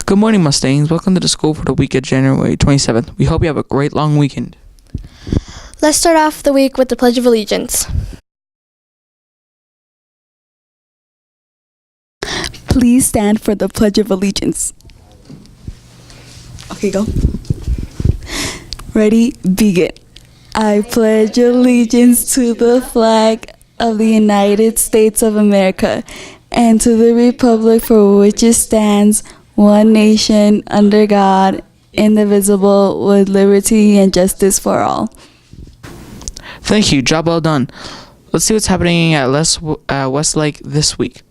Good morning, Mustangs. Welcome to the school for the week of January 27th. We hope you have a great long weekend. Let's start off the week with the Pledge of Allegiance. Please stand for the Pledge of Allegiance. Okay, go. Ready, begin. I pledge allegiance to the flag of the United States of America and to the republic for which it stands, one nation, under God, indivisible, with liberty and justice for all. Thank you. Job well done. Let's see what's happening at Westlake this week.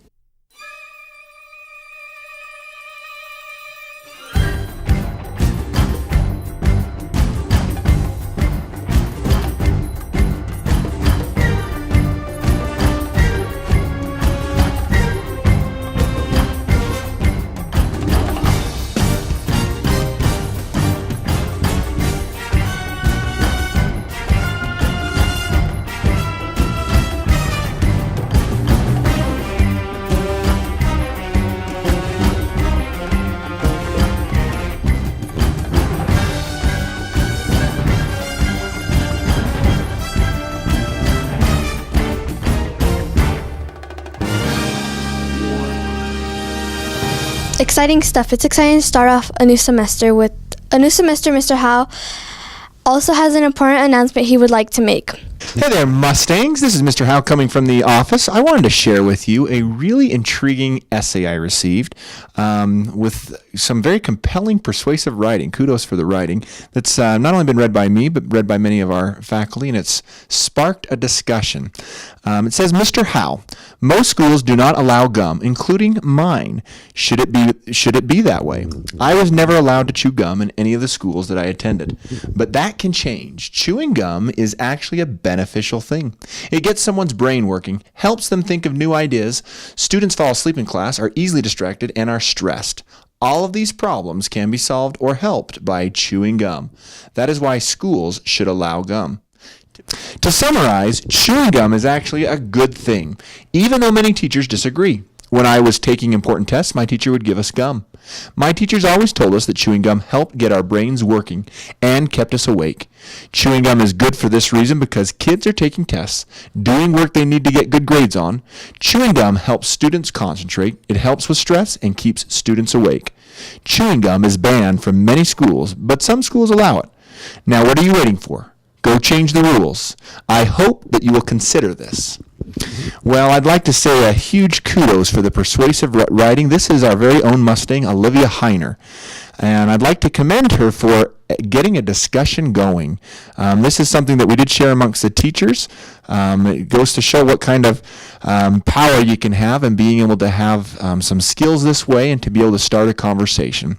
Exciting stuff. It's exciting to start off a new semester with Mr. Howe also has an important announcement he would like to make. Hey there, Mustangs. This is Mr. Howe coming from the office. I wanted to share with you a really intriguing essay I received with some very compelling, persuasive writing. Kudos for the writing. That's not only been read by me, but read by many of our faculty, and it's sparked a discussion. It says, Mr. Howe, most schools do not allow gum, including mine. Should it be that way? I was never allowed to chew gum in any of the schools that I attended, but that can change. Chewing gum is actually a beneficial thing. It gets someone's brain working, helps them think of new ideas. Students fall asleep in class, are easily distracted, and are stressed. All of these problems can be solved or helped by chewing gum. That is why schools should allow gum. To summarize, chewing gum is actually a good thing, even though many teachers disagree. When I was taking important tests, my teacher would give us gum. My teachers always told us that chewing gum helped get our brains working and kept us awake. Chewing gum is good for this reason because kids are taking tests, doing work they need to get good grades on. Chewing gum helps students concentrate, it helps with stress, and keeps students awake. Chewing gum is banned from many schools, but some schools allow it. Now, what are you waiting for? Go change the rules. I hope that you will consider this. Well, I'd like to say a huge kudos for the persuasive writing. This is our very own Mustang, Olivia Heiner. And I'd like to commend her for getting a discussion going. This is something that we did share amongst the teachers. It goes to show what kind of power you can have in being able to have some skills this way and to be able to start a conversation.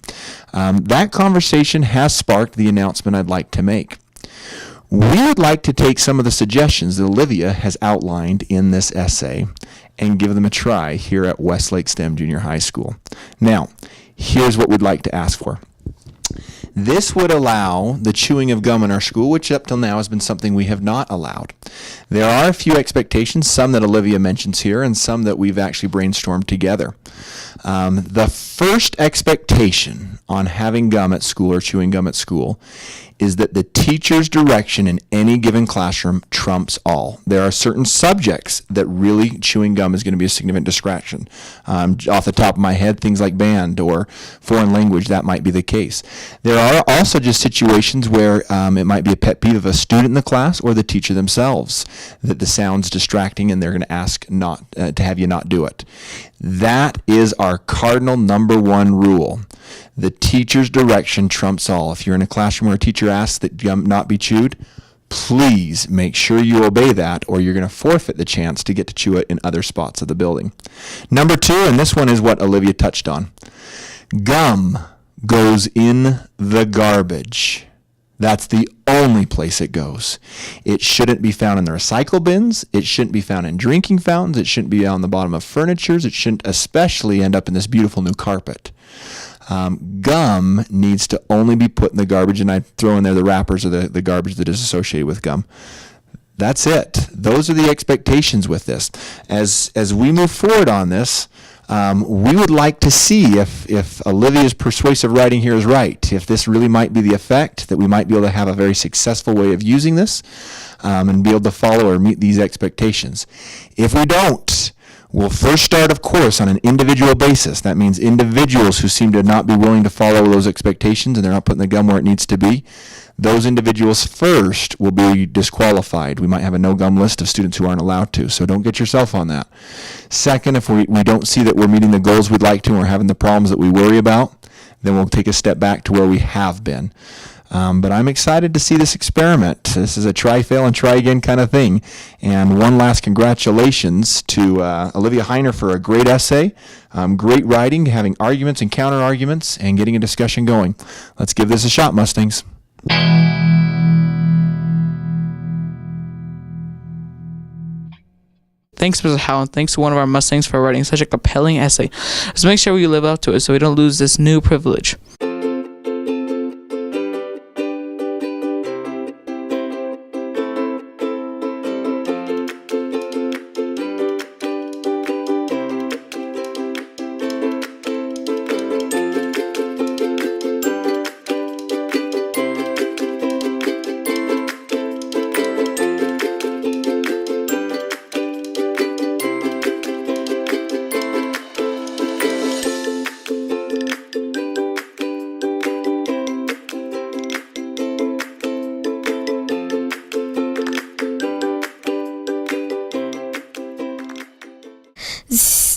That conversation has sparked the announcement I'd like to make. We would like to take some of the suggestions that Olivia has outlined in this essay and give them a try here at Westlake STEM Junior High School. Now, here's what we'd like to ask for. This would allow the chewing of gum in our school, which up till now has been something we have not allowed. There are a few expectations, some that Olivia mentions here and some that we've actually brainstormed together. The first expectation on having gum at school or chewing gum at school is that the teacher's direction in any given classroom trumps all. There are certain subjects that really chewing gum is going to be a significant distraction. Off the top of my head, things like band or foreign language, that might be the case. There are also just situations where it might be a pet peeve of a student in the class or the teacher themselves that the sound's distracting and they're going to ask not to have you not do it. That is our cardinal number one rule. The teacher's direction trumps all. If you're in a classroom where a teacher asks that gum not be chewed, please make sure you obey that or you're going to forfeit the chance to get to chew it in other spots of the building. Number two, and this one is what Olivia touched on, gum goes in the garbage. That's the only place it goes. It shouldn't be found in the recycle bins. It shouldn't be found in drinking fountains. It shouldn't be on the bottom of furnitures. It shouldn't especially end up in this beautiful new carpet. Gum needs to only be put in the garbage, and I throw in there the wrappers or the garbage that is associated with gum. That's it. Those are the expectations with this. As we move forward on this, We would like to see if Olivia's persuasive writing here is right, if this really might be the effect, that we might be able to have a very successful way of using this and be able to follow or meet these expectations. If we don't, we'll first start, of course, on an individual basis. That means individuals who seem to not be willing to follow those expectations and they're not putting the gum where it needs to be. Those individuals first will be disqualified. We might have a no-gum list of students who aren't allowed to, so don't get yourself on that. Second, if we don't see that we're meeting the goals we'd like to and we're having the problems that we worry about, then we'll take a step back to where we have been. But I'm excited to see this experiment. This is a try, fail, and try again kind of thing. And one last congratulations to Olivia Heiner for a great essay, great writing, having arguments and counter-arguments, and getting a discussion going. Let's give this a shot, Mustangs. Thanks, Mr. Howell, and thanks to one of our Mustangs for writing such a compelling essay. Let's make sure we live up to it so we don't lose this new privilege.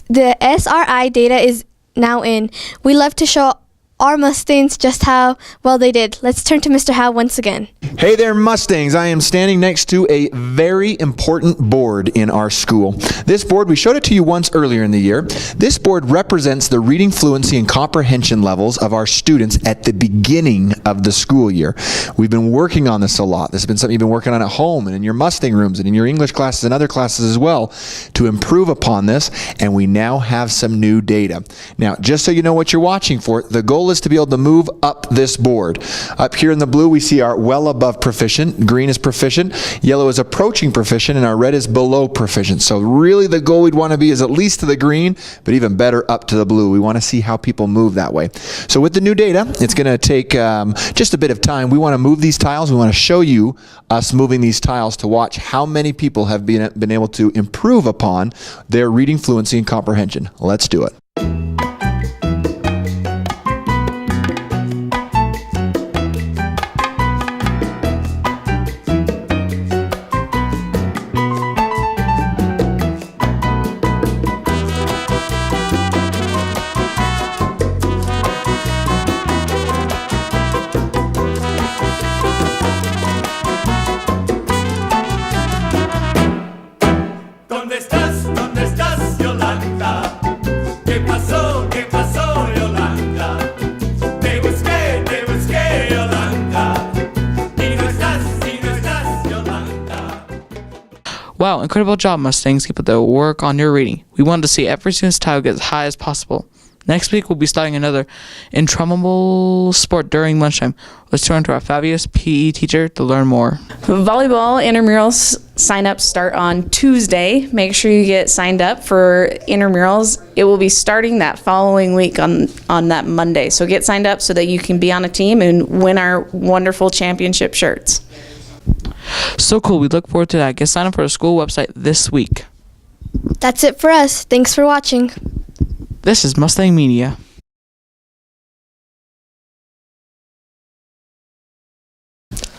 The SRI data is now in. We love to show our Mustangs just how well they did. Let's turn to Mr. Howe once again. Hey there, Mustangs. I am standing next to a very important board in our school. This board, we showed it to you once earlier in the year. This board represents the reading fluency and comprehension levels of our students at the beginning of the school year. We've been working on this a lot. This has been something you've been working on at home and in your Mustang rooms and in your English classes and other classes as well to improve upon this, and we now have some new data. Now, just so you know what you're watching for, the goal is to be able to move up this board. Up here in the blue, we see our well above proficient. Green is proficient. Yellow is approaching proficient, and our red is below proficient. So really the goal we'd want to be is at least to the green, but even better up to the blue. We want to see how people move that way. So with the new data, it's going to take just a bit of time. We want to move these tiles. We want to show you us moving these tiles to watch how many people have been able to improve upon their reading fluency and comprehension. Let's do it. ¿Dónde estás, Yolanda? ¿Qué pasó, Yolanda? Te busqué, Yolanda. Y no estás, Yolanda. Wow, incredible job, Mustangs. Keep up the work on your reading. We wanted to see every student's title get as high as possible. Next week, we'll be starting another intramural sport during lunchtime. Let's turn to our fabulous PE teacher to learn more. Volleyball intramurals sign-ups start on Tuesday. Make sure you get signed up for intramurals. It will be starting that following week on that Monday. So get signed up so that you can be on a team and win our wonderful championship shirts. So cool. We look forward to that. Get signed up for the school website this week. That's it for us. Thanks for watching. This is Mustang Media.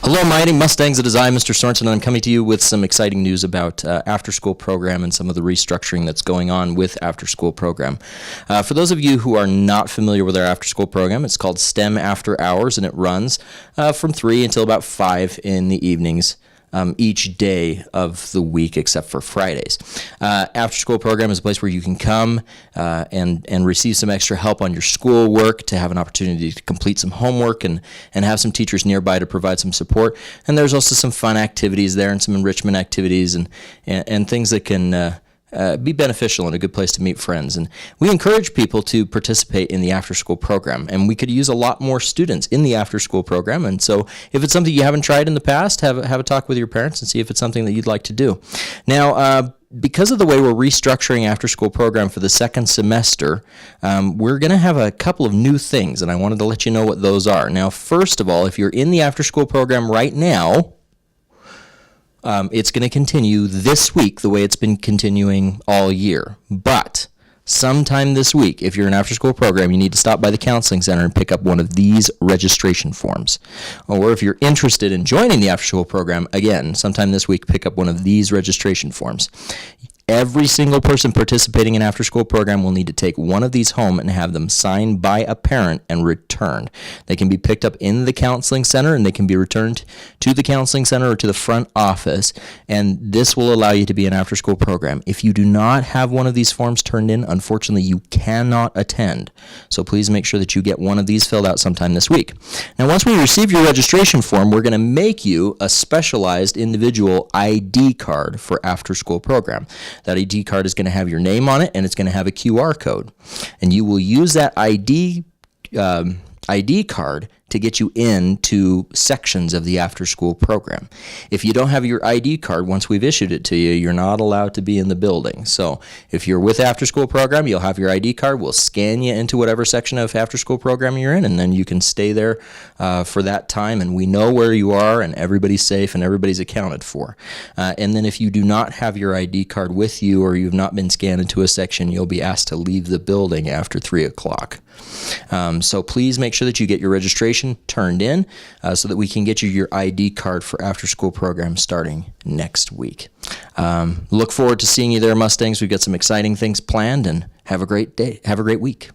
Hello, mighty Mustangs. It is I, Mr. Sorensen, and I'm coming to you with some exciting news about after-school program and some of the restructuring that's going on with after-school program. For those of you who are not familiar with our after-school program, it's called STEM After Hours, and it runs from 3 until about 5 in the evenings. Each day of the week except for Fridays. After school program is a place where you can come and receive some extra help on your schoolwork, to have an opportunity to complete some homework and have some teachers nearby to provide some support. And there's also some fun activities there and some enrichment activities and things that can be beneficial and a good place to meet friends. And we encourage people to participate in the after-school program, and we could use a lot more students in the after-school program. And so if it's something you haven't tried in the past, have a talk with your parents and see if it's something that you'd like to do. Now, because of the way we're restructuring after school program for the second semester, we're going to have a couple of new things, and I wanted to let you know what those are. Now, first of all, if you're in the after school program right now, it's going to continue this week the way it's been continuing all year. But sometime this week, if you're in an after-school program, you need to stop by the counseling center and pick up one of these registration forms. Or if you're interested in joining the after-school program, again, sometime this week, pick up one of these registration forms. Every single person participating in after-school program will need to take one of these home and have them signed by a parent and returned. They can be picked up in the counseling center, and they can be returned to the counseling center or to the front office, and this will allow you to be an after-school program. If you do not have one of these forms turned in, unfortunately, you cannot attend. So please make sure that you get one of these filled out sometime this week. Now, once we receive your registration form, we're going to make you a specialized individual ID card for after-school program. That ID card is going to have your name on it, and it's going to have a QR code. And you will use that ID card to get you into sections of the after-school program. If you don't have your ID card, once we've issued it to you, you're not allowed to be in the building. So if you're with after-school program, you'll have your ID card. We'll scan you into whatever section of after-school program you're in, and then you can stay there for that time, and we know where you are, and everybody's safe, and everybody's accounted for. And then if you do not have your ID card with you, or you've not been scanned into a section, you'll be asked to leave the building after 3 o'clock. So please make sure that you get your registration turned in so that we can get you your ID card for after school program starting next week. Look forward to seeing you there, Mustangs. We've got some exciting things planned, and have a great day. Have a great week.